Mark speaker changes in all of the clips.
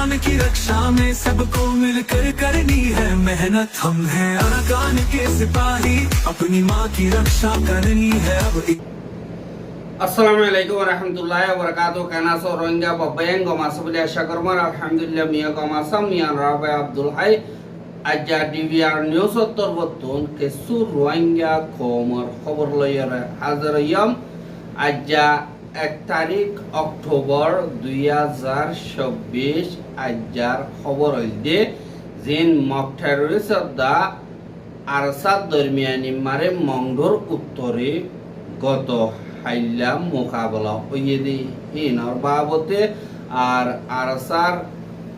Speaker 1: अरकान की रक्षा में सबको मिलकर करनी है मेहनत। हम हैं अरकान के सिपाही, अपनी माँ की रक्षा करनी है अब।
Speaker 2: আসসালামু আলাইকুম রহমতুল্লাহ বরকাত কানাসো রোহিঙ্গা বাবায়ান গমাসবুলি আশা করমার আলহামদুলিল্লাহ মিয়া গমাসাম মিয়ান রাবে আব্দুল হাই আজ্জা ডিভিআর নিউজ উত্তর বর্তন কেসু রোহিঙ্গা খবর খবর লইয়ার হাজার ইয়াম আজ্জা 1 তারিখ অক্টোবর 2026 আজ্জার খবর হইলে জিন মক টেররিস্ট দা আরসাদ দরমিয়ানি মারে মংডোর উত্তরে গত হাইলাম মোকাবেলা হইয়ে দি হিনর বাবতে আর আরসার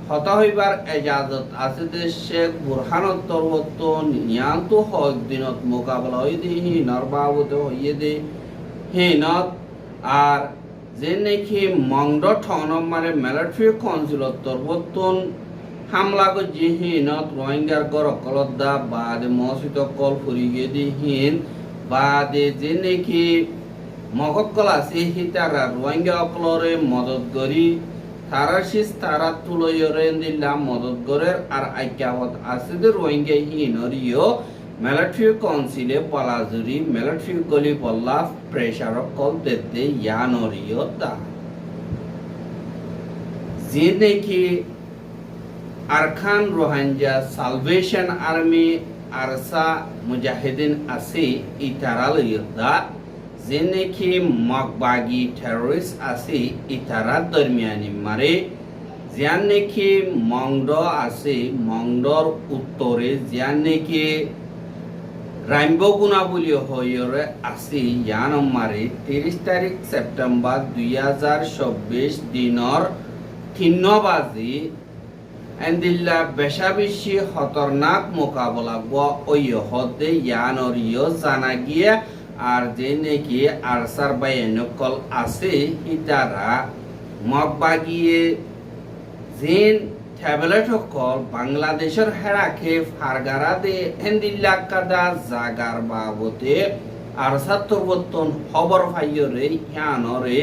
Speaker 2: হতা হইবার এজাজত আছে যে শেখ বুরহানত তরবত নিয়ান্ত হক দিনত মোকাবেলা হই দি হিনর বাবতে হইয়ে দি হিনত আর যে নাকি মংড ঠনম মানে মিলিটারি কাউন্সিলত তরবতন হামলা গো যে হিনত রোহিঙ্গার গরকলদা বাদে মসজিদ কল ফুরিয়ে দি হিন বাদে যে নাকি মগকল আছে হিতারা রোহিঙ্গা অকলরে মদত করি তারা শিস তারা তুলয়রে দিলাম মদত করে আর আইকাবত আছে যে রোহিঙ্গা হিনরিও মিলিটারি কাউন্সিলে পলাজুরি মিলিটারি গলি পল্লা প্রেসার কল দেতে ইয়ানরিও দা যে নাকি Arakan Rohingya salvation army ARSA মুজাহিদিন আছে ইতারা লইদা যে নাকি মকবাগি টেররিস্ট আছে ইতারা দরমিয়ানি মারে যান নাকি মংড আছে মংডর উত্তরে যান নাকি রাইম্বগুনা বলি হইরে আছে ইয়ান মারে 30 তারিখ সেপ্টেম্বর 2026 দিনর 3 বাজে এন্দিল্লা বেশাবেশি খতরনাক মোকাবেলা ওই হতে ইয়ানরিও জানা গিয়া আর যে নাকি আরসার বাইনকল আছে ইতারা মকবাগিয়ে যেন ট্যাবলেট কল বাংলাদেশের হেরাকে ফারগারা দে হেন্দিল্লাকাদা জাগার বাবতে আরসার তরবতন খবর ফাইয়রে ইয়ানরে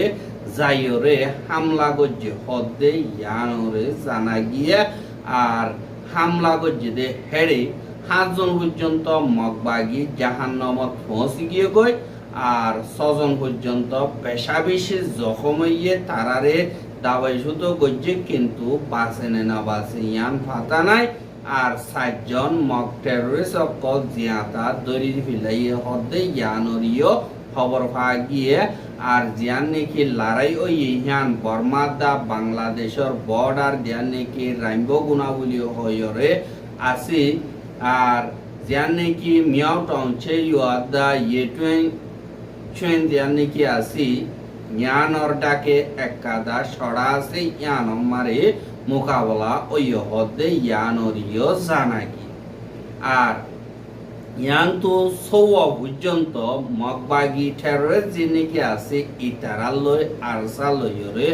Speaker 2: যাইরে হামলা গজ্জে হদে ইয়ানরে জানা গিয়া আর হামলা গজ্জে দে হেড়ে 7 জন পর্যন্ত মকবাগি জাহান্নামত পৌঁছে গিয়ে গই আর 6 জন পর্যন্ত পেশাবেশি জখম হইয়ে তারারে দাবাই শুধু গজ্জে কিন্তু বাঁচেনে না বাঁচে ইয়ান ফাতা নাই আর 7 জন মক টেররিস্ট অকল জিয়াতা দরি ফিলাইয়ে হদে ইয়ানরিও খবর পাওয়া গিয়ে আর জিয়ান নাকি লড়াই ওই ইয়ান বর্মা দা বাংলাদেশের বর্ডার জিয়ান নাকি রাইম্বো গুণাবলী হইরে আছে আর জিয়ান নাকি মিয়াও টাউনছে ইউদা ইয়ে জিয়ান নাকি আছে ইয়ানর ডাকে একাদা সড়া আছে ইয়ান মারে মোকাবেলা ওই হদে ইয়ানরিও জানাকি আর ইয়ান তো সৌয়া পর্যন্ত মকবাগি টেররিস্ট যে নাকি আছে ইতারা লই আরসা লইরে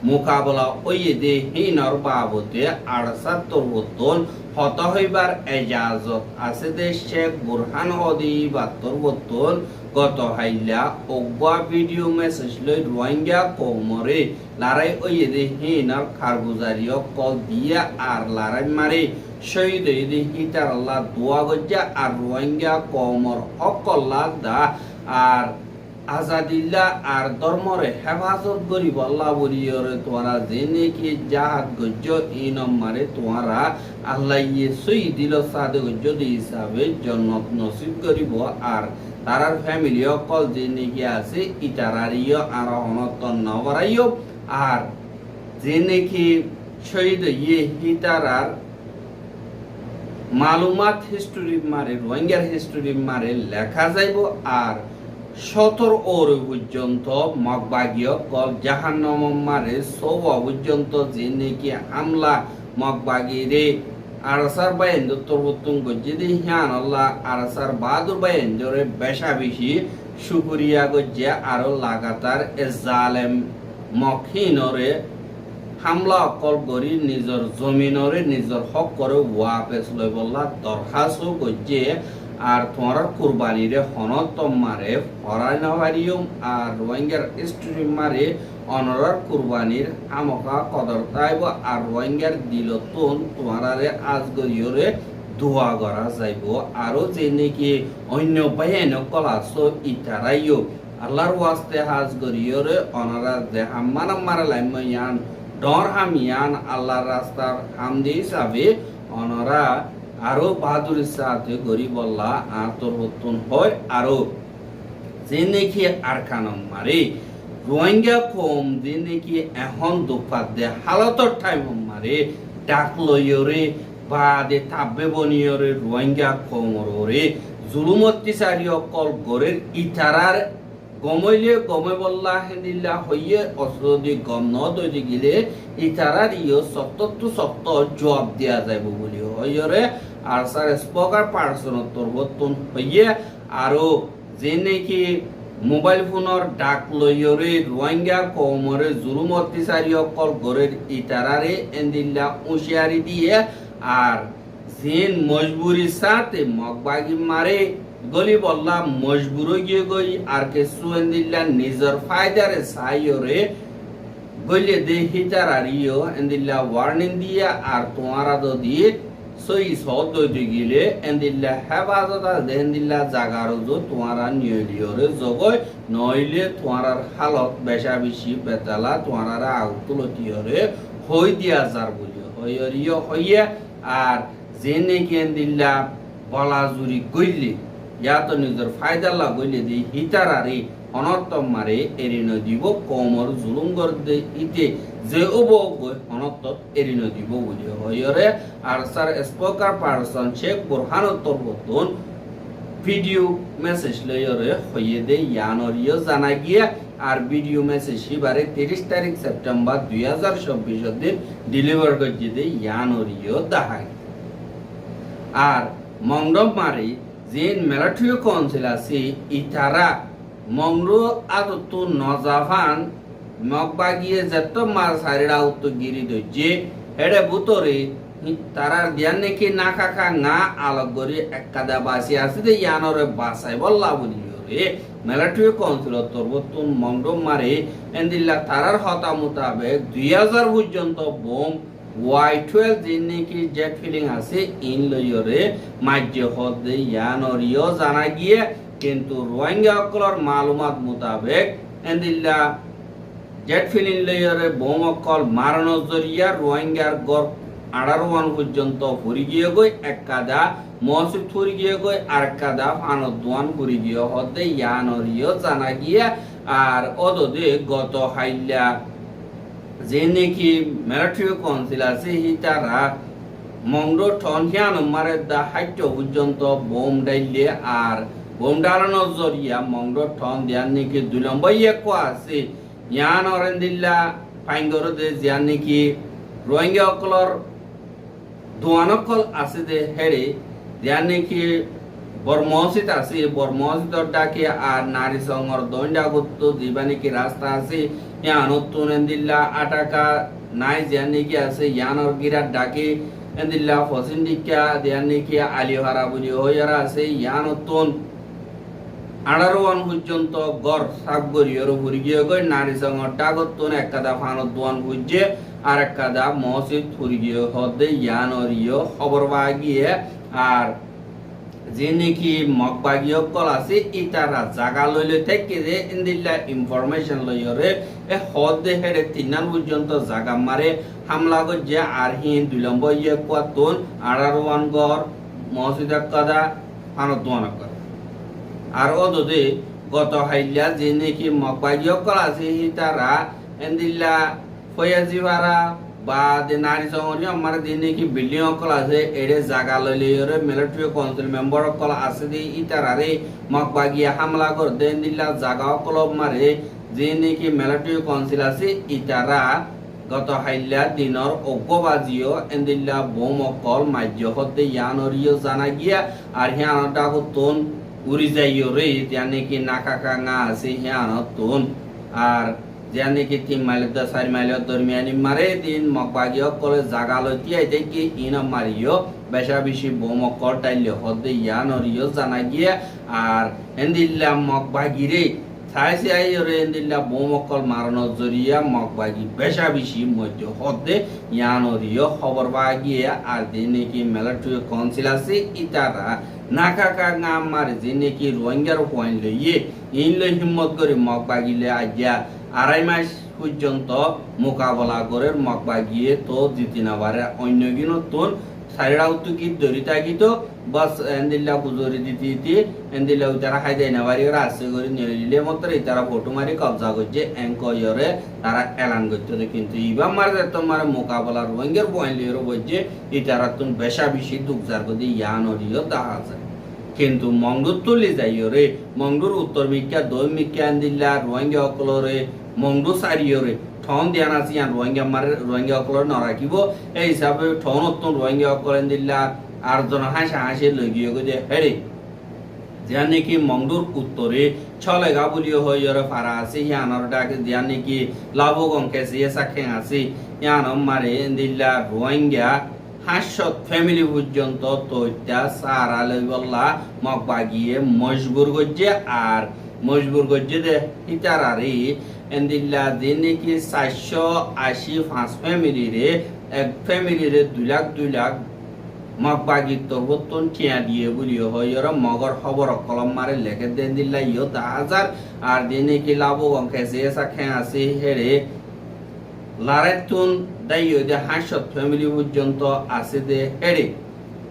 Speaker 2: মোকাবেলা ওই দে হিনর বাবতে আরসা তরবতন হত হইবার এজাজত আছে দে শেখ বুরহান হদি বা তরবতন গত হাইলা ওগবা ভিডিও মেসেজ লই রোহিঙ্গা কোমরে লড়াই ওই দে হিনর খারগুজারিও কল দিয়া আর লড়াই মারে শহীদ হইদে হিতার আল্লাহ দোয়া গজ্জা আর রোহিঙ্গা কোমর হকল্লা দা আর আজাদিল্লা আর ধর্মরে হেফাজত করিব আল্লাহ বলিয়রে তোরা যে নাকি জাহাদ গজ্জ এই নম্বরে তোরা আল্লাহ ইয়ে সই দিল সাদে গজ্জ হিসাবে জন্নত নসিব করিব আর তারার ফ্যামিলি অকল যে নাকি আছে ইতারারিও আর অনত নবরাইও আর যে নাকি শহীদ ইয়ে হিতারার মালুমাত হিস্টোরি মারে রোহিঙ্গার হিস্টোরি মারে লেখা যাইব আর 17 ওর পর্যন্ত মকবাগীয় কল জাহান্নাম মারে 16 পর্যন্ত যে নাকি হামলা মকবাগিরে আরসার বাইন্দ তরবতুন গজ্জে হিয়ান আল্লাহ আরসার বাদুর বাইন্দরে বেশা বেশি শুকরিয়া গজ্জে আরো লাগাতার এ জালেম মকহিনরে হামলা অকল করি নিজের জমিনরে নিজের হক করে ওয়াপেস লই বললা দরখাস্ত গজ্জে আর তোমার কুরবানিরে হনত তোমারে হরাই নহারিয়ম আর রোহিঙ্গার স্ট্রিম মারে অনরার কুরবানির আমকা কদর তাইব আর রোহিঙ্গার দিলতুন তোমারে আজগরিয়রে দোয়া করা যাইব আরো যে নাকি অন্য বাহিনী কলাস ইতারাইও আল্লাহর ওয়াস্তে হাজগরিয়রে অনরা যে হাম্মানা মারা লাইমায়ান ডর হামিয়ান আল্লাহর রাস্তার হামদি হিসাবে অনরা আরো বাহাদুরের সাথে গরিব আল্লাহ আতর হতুন হয় আরো যে নাকি আর কানম মারে রোহিঙ্গা কম যে নাকি এখন দুপাত দে হালতর টাইম মারে ডাক লইরে বা দে তাব্বে বনিয়রে রোহিঙ্গা কমরে জুলুম অত্যাচারী অকল গরের ইতারার গমইলে গমে বল্লা হেদিল্লা হইয়ে অসদি গম ন দইতে গিলে ইতারার ইয় সত্তর সত্য জবাব দেয়া যাইব বলি হইরে আর স্যার স্পকার পার্সন তরবতন হইয়ে আরো যে নাকি মোবাইল ফোনের ডাক লইরে রোহিঙ্গা কমরে জুলুম অত্যাচারী অকল গরের ইতারারে এন্দিল্লা উশিয়ারি দিয়ে আর জিন মজবুরির সাথে মগবাগি মারে গলি বল্লা মজবুর গিয়ে গই আর কে সুয়েন্দিল্লা নিজের ফায়দারে সাইরে গলে দে হিতারারিও এন্দিল্লা ওয়ার্নিং দিয়ে আর তোমারা যদি সই সদ দই গিলে এন্দিল্লা হেফাজত দেন্দিল্লা জাগারো যো তোমারা নিয়লিওরে জগয় নইলে তোমার হালত বেশা বেশি বেতালা তোমারা আউতুলতিয়রে হই দিয়া যার বলি হইরিও হইয়া আর যে নাকি এন্দিল্লা বলা জুরি গইলে ইয়া তো নিজের ফায়দা লাগইলে দি হিতারারি অনর্থ মারে এরিন দিব কমর জুলুম করতে ইতে যে অনর্থ এরিন দিব বলি হইরে আর স্যার স্পোকার পারসন শেখ বুরহানুত্তর বতন ভিডিও মেসেজ লইরে হইয়ে দে ইয়ানরিও জানা গিয়া আর ভিডিও মেসেজ শিবারে 30 তারিখ সেপ্টেম্বর 2024 দিন ডেলিভার করতে দে ইয়ানরিও দাহাই আর মংডম মারি জিন মিলিটারি কাউন্সিল আছে ইতারা মংরু আদতু নজাফান মগবাগিয়ে যত মার সারিরা উত্তু গিরি দইছে হেডে বুতরে তারার ধ্যান নাকি না কাকা না আলগরি একাদা বাসি আছে দে ইয়ানরে বাসাই বল্লা বলি রে মিলিটারি কাউন্সিল তরবতুন মংডম মারে এন্দিল্লা তারার হতা মোতাবেক 2000 পর্যন্ত বোম Y12 দিন নাকি জেট ফিলিং আছে ইন লইরে মাজ্য হদে ইয়ানরিও জানা গিয়ে কিন্তু রোহিঙ্গা অকলর মালুমাত মোতাবেক এন্দিল্লা জেট ফিলিং লইরে বোম অকল মারানো জরিয়া রোহিঙ্গার গড় 18 পর্যন্ত ফুরি গিয়ে গই একাদা মসজিদ ফুরি গিয়ে গই আর একাদা ফানদওয়ান ফুরি গিয়ে হদে ইয়ানরিও জানা গিয়ে আর অদদে গত হাইল্লা যে নাকি মিলিটারি কাউন্সিল আছে হিতারা মংডো ঠন হিয়ান মারে দা হাইট পর্যন্ত বোম ডাইলে আর বোম ডালানোর জরিয়া মংডো ঠন দিয়ান নাকি 2 নম্বর কো আছে ইয়ান অরেন্দিল্লা পাইঙ্গর দে জিয়ান নাকি রোহিঙ্গা অকলর দোয়ানকল আছে দে হেড়ে জিয়ান নাকি বর্মসিত আছে বর্মসিতর ডাকে আর নারী সংঘর দণ্ডা গুত্ত দিবা নাকি রাস্তা আছে ইয়ানতুন এন্দিল্লা আটাকা নাই জিয়ান নাকি আছে ইয়ানর গিরার ডাকে এন্দিল্লা ফসিন্দিকা দিয়ান নাকি আলিহারা বলি হইয়ারা আছে ইয়ানতুন 18 পর্যন্ত গড় সাবগরিয়র ফুরিগিয়ে গই নারী সংঘর ডাগতুন একাদা ফানদওয়ান বুঝে আর একাদা মসজিদ ফুরিগিয়ে হদে ইয়ানরিও খবর বাগিয়ে আর যে নাকি মগবাগীয় কল আছে ইতারা জাগা লইলে থেকে যে ইন্দিল্লা ইনফরমেশন লইরে এ হদে হেডে 3 পর্যন্ত জাগা মারে হামলা গজে আর হিন 2 নম্বর কোয়াতুন 18 গড় মসজিদ কাদা ফানদওয়ান কর আর অদদে গত হাইল্লা যে নাকি মগবাগীয় কল আছে ইতারা ইন্দিল্লা ফয়াজিবারা বা দে নারী সংগঠন আমার দিনে কি বিল্ডিং অকল আছে এড়ে জাগা লইলে মিলিটারি কাউন্সিল মেম্বার অকল আছে দি ইতারারে মগবাগিয়া হামলা কর দেন দিল্লা জাগা অকল মারে যে নাকি মিলিটারি কাউন্সিল আছে ইতারা গত হাইল্লা দিনর অগবাজিও এন্দিল্লা বোম অকল মাজ্য হতে ইয়ানরিও জানা গিয়া আর হিয়ানটা হতন উড়ি যাইও রে জানে কি নাকা কাঙা আছে হিয়ানতুন আর যেনে কি 3 মাইল 4 মাইল দরমিয়ানি মারে দিন মকবাগিও করে জাগালতি আইতে কি ইনা মারিও বেশা বেশি বোমকল টাইলে হদে ইয়ানরিও জানা গিয়ে আর এন্দিল্লা মকবাগিরে সাইসি আইরে এন্দিল্লা বোমকল মারানোর জরিয়া মকবাগি বেশা বেশি মধ্য হদে ইয়ানরিও খবর বাগিয়ে আর দিনে কি মিলিটারি কাউন্সিল আছে ইতারা নাকাকা নাম মারে যে কি রোহিঙ্গার পয়েন্ট লইয়ে ইনলে হিম্মত করে মকবাগিলে আজ্ঞা 2.5 মাস পর্যন্ত মোকাবেলা করে মকবাগিয়ে তো জিতি না পারে অন্য নতুন সাইরাও তো কি দরিতা কি তো বাস এন্দিল্লা বুজরি দিতি এন্দিল্লা তারা খাই দেয় না বাড়ি আছে করে নিলে মাত্র তারা ফটো মারি কবজা করছে এঙ্কয়রে তারা এলান করতে কিন্তু ইবা মারে তোমার মোকাবেলা রোহিঙ্গার পয়েন্ট লিয়ে বলছে ইতারা তুন বেশা বেশি দুঃখজার করে ইয়ানরিও দেখা যায় কিন্তু মঙ্গল তুলি যাই রে মঙ্গল উত্তর মিক্কা দই মিক্কা এন্দিল্লা রোহিঙ্গা অকলরে মঙ্গল সারিয়রে ঠন দিয়ান আছে ইয়ান রোহিঙ্গা অকলরে নরাখিব এই হিসাবে ঠন অত্যন্ত রোহিঙ্গা অকল এন্দিল্লা আর জন হাসি লই গিয়ে গিয়ে হেরে যার নাকি মঙ্গল উত্তরে ছলেগা বলিও হইরে ফারা আছে ইয়ানর ডাকে যার নাকি লাভগং কেসে সাক্ষে আছে ইয়ান মারে এন্দিল্লা রোহিঙ্গা 500 ফ্যামিলি পর্যন্ত তৈতা সারা লইবল্লা মকবাগিয়ে মজবুর গজ্জে আর মজবুর গজ্জে দে ইতারারি এন্দিল্লা দিনে কি 485 ফ্যামিলি রে এক ফ্যামিলি রে 2 লাখ মকবাগি তরবতন টিয়া দিয়ে বলিও হইর মগর খবর কলম মারে লেখে দেন দিল্লা ইও 10,000 আর দিনে কি লাভো অঙ্কেছে সাক্ষে আছে হেরে লারেতুন দাইও দে 500 ফ্যামিলি পর্যন্ত আছে দে হেরে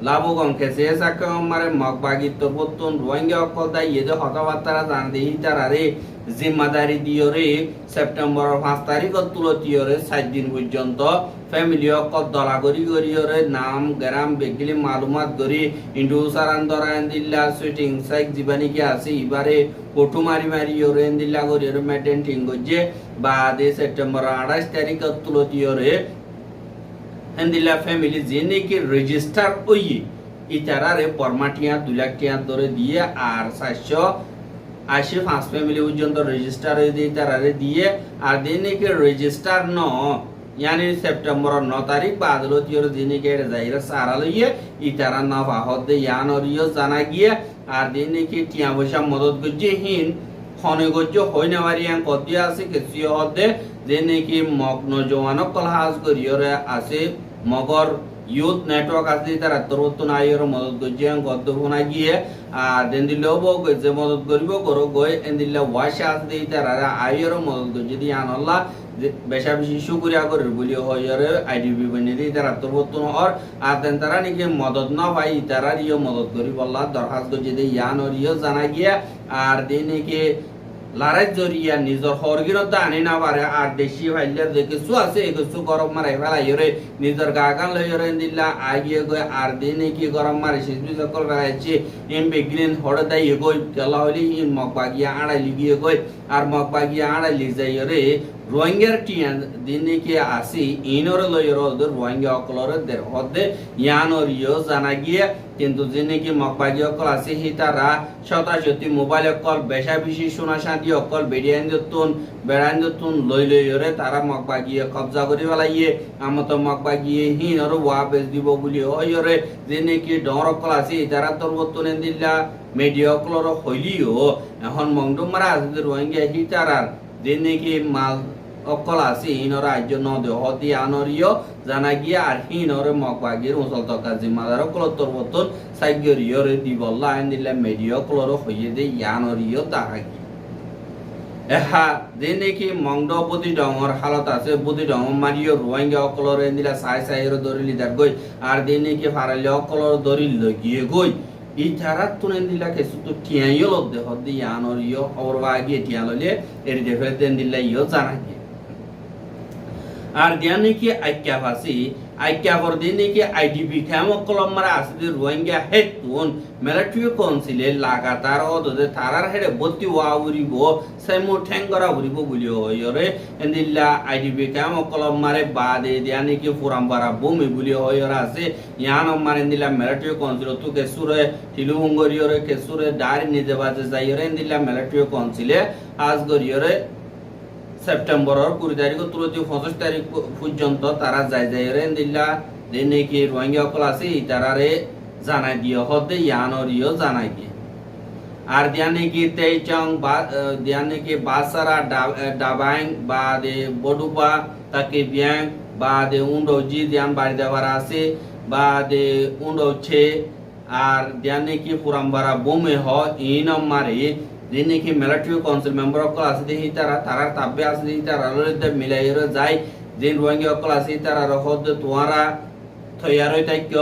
Speaker 2: লাভগং কেসে সাকে মারে মকবাগি তরবতন রোহিঙ্গা অকল দাইয়ে দে হতাবার্তারা জান দে ইতারারে জিম্মাদারি দিও রে সেপ্টেম্বর 5 তারিখ তুলতিও রে 7 দিন পর্যন্ত ফ্যামিলি অকল দলাগরি গরিয়রে নাম গ্রাম বেগলি মালুমাত গরি ইন্ডু সারান দরান দিল্লা সুইটিং সাইক জীবানি কি আছে ইবারে ফটো মারি ওরে দিল্লা গরিয়রে মেটেন টিঙ্গজে বাদে সেপ্টেম্বর 28 তারিখ তুলতিও রে এন্দিল্লা ফ্যামিলি জেনে কি রেজিস্টার ওই ইতারারে পরমাটিয়া 2 লাখ টিয়া ধরে দিয়ে আর 485 ফ্যামিলি পর্যন্ত রেজিস্টার হয়ে দিয়ে ইতারারে দিয়ে আর দিনে কি রেজিস্টার ন यानी सेप्टेम्बर 9 तारीख बादलतियोर दिने के जाहिर सारा लइए इतारा ना फाहद यान और यो जाना गिया আর দিনে কি টিয়া বসা মদত গজ্জে হিন খনে গজ্জে হইনা মারিয়ান কদিয়া আছে কেসি হদে দিনে কি মগ্ন জওয়ানক কলহাজ করিয়রে আছে মগর ইউথ নেটওয়ার্ক আছে তারা তরতন আইয়র মদত গজ্জে গদ্দ হোনা গিয়ে আর দেন দিলেও গজ্জে মদত করিব করো গয় এন্দিল্লা ওয়াশা আছে তারা আইয়র মদত গজ্জে দি আনল্লাহ বেশা বেশি শুকরিয়া করে বলি হইরে আইডিবি বনিদি তারা তরতন আর আদেন তারা নাকি মদত না পাই তারা ইয়ো মদত করি বল্লা দরখাস্ত যদি ইয়ান অরিও জানা গিয়া আর দিনে কি লারাই জরিয়া নিজর হরগিরত আনি না পারে আর দেশি ভাইলে যে কিছু আছে কিছু গরম মারে ফেলাইরে নিজর গাগান লইরে দিল্লা আগিয়ে গয় আর দিনে কি গরম মারে সিজবি সকল রাইছে এম বেগলিন হড় দাই গয় তেলা হলি ইন মকবাগিয়া আড়াই লিগিয়ে গয় আর মকবাগিয়া আড়াই লি যাইরে রোহিঙ্গার টিয়া দিনে কি আসি ইনর লইর রোহিঙ্গা অকলর দের হদে ইয়ানর ইয়ো জানা গিয়ে কিন্তু যিনি কি মকবাগি অকল আছে হি তারা শতাশতি মোবাইল অকল বেশা বেশি সোনা শান্তি অকল বেড়াইন দতুন লই লইরে তারা মকবাগিয়ে কবজা করি ফেলাইয়ে আমতো মকবাগিয়ে হিনর ওয়া বেচ দিব বলি হইরে যিনি কি ডর অকল আছে তারা তরবতন দিল্লা মিডিয়া অকলর হইলিও এখন মংডুমারা আছে রোহিঙ্গা হি তারার যিনি কি মাল অকল আছে হিনর রাজ্য নদে হদি আনরিও জানা গিয়া আর হিনর মকবাগির মুসল তকা জিম্মাদার অকল তরবতন সাইগরিয়র দিবল্লা আইন দিল্লা মিডিয়া অকলর হইয়ে দে ইয়ানরিও তাহাগি এহা দিনে কি মংড বুদি ডঙর হালত আছে বুদি ডঙ মারিও রোহিঙ্গা অকলর দিলা সাইর দরি লিদার গই আর দিনে কি ফারালে অকলর দরি লগিয়ে গই ইতারা তুনেন দিলা কেসু তো টিয়াইও লদ্দে হদ্দি ইয়ানরিও অবরবাগি টিয়া ললে এরি দেখে দেন দিলা ইও জানা কি আর দিয়ানে কি আইক্যা ফাসি আইক্যা ফর দিনে কি আইডিপি খামো কলম মারা আসদি রোহিঙ্গা হেতুন মিলিটারি কাউন্সিলে লাগাতার অদদে তারার হেডে বত্তি ওয়াউরিব সেমু ঠেঙ্গরা উরিব বলিও হইরে এন্দিল্লা আইডিপি খামো কলম মারে বাদে দিয়ানে কি ফুরামবারা বমি বলিও হইরা আছে ইয়ান মারে দিলা মিলিটারি কাউন্সিল তো কেসুরে তিলুঙ্গরিয়রে কেসুরে দারি নিজে বাজে যাইরে এন্দিল্লা মিলিটারি কাউন্সিলে আজ গরিয়রে সেপ্টেম্বরের 20 তারিখ তুলতি 25 তারিখ পর্যন্ত তারা যাই রে দিল্লা যে নাকি রোহিঙ্গা সকল আছে তারারে জানাই দিয়ে হতে ইয়ানরিও জানাই দিয়ে আর দিয়া নাকি তেইচং বা দিয়া নাকি বাসারা ডাবাইং বা দে বডুপা তাকে ব্যাং বা দে উন্ডো জি দিয়ান বাড়ি দেওয়ার আছে বা দে উন্ডো ছে আর দিয়া নাকি পুরামবারা বোমে হ ইন মারে যে নাকি মিলিটারি কাউন্সিল মেম্বার সকল আছে দেখি তারা তাব্বে আছে দেখি তারা মিলাইরে যায় যে রোহিঙ্গা সকল আছে তারা হদ তোয়ারা থয়ারই তাইক্য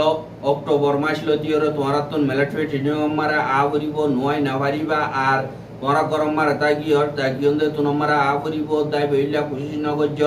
Speaker 2: অক্টোবর মাস লতিয়র তোমরা তো মিলিটারি ট্রেনিং মারা আবরিব নয় না পারিবা আর তোমরা গরম মারা তাগিয়র তাগিয়ন্দে তোমরা আবরিব দাই বইলা খুশি নগজ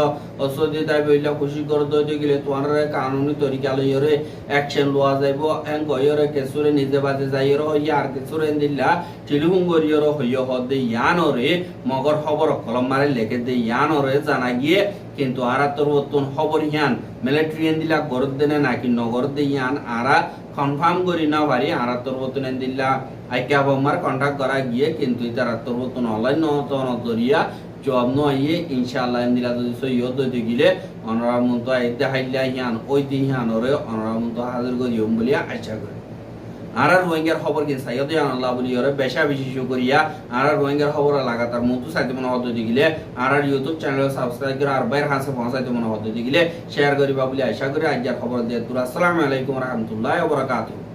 Speaker 2: অসদি দাই বইলা খুশি কর দইতে গেলে তোমরা কানুনি তরিকা লইরে অ্যাকশন লওয়া যাইব এন গয়রে কেসুরে নিজে বাজে যাইর হইয়া আর কেসুরে দিল্লা টিলিহুং গরিয়র হইয়া হদে ইয়ানরে মগর খবর কলম মারে লেখে দে ইয়ানরে জানা গিয়ে কিন্তু আরা তোর বর্তন খবর হিয়ান মিলিটারি দিলা গরদ দেনে নাকি নগর দে ইয়ান আরা কনফার্ম করি না পারি আরা তোর বর্তন দিলা আইকা বমার কন্টাক্ট করা গিয়ে কিন্তু তারা তোর বর্তন অনলাইন নতন দরিয়া জব নয়ে ইনশাআল্লাহ দিলা যদি সইয় দইতে গিলে অনরা মন্ত আইতে হাইলা হিয়ান ওই দিন হিয়ানরে অনরা মন্ত হাজির করিয়ম বলিয়া আশা করি আর রোহিঙ্গার খবর কি সাইয়দে আল্লাহ বলি ওরে বেশা বিশেষ করিয়া আর রোহিঙ্গার খবর লাগাতার মতো সাইতে মনে হতে দিলে আর ইউটিউব চ্যানেল সাবস্ক্রাইব করে আর বাইর হাসে পৌঁছাইতে মনে হতে দিলে শেয়ার করিবা বলি আশা করি আজকের খবর দিয়ে তুরা আসসালামু আলাইকুম ওয়া রাহমাতুল্লাহি ওয়া বারাকাতুহু।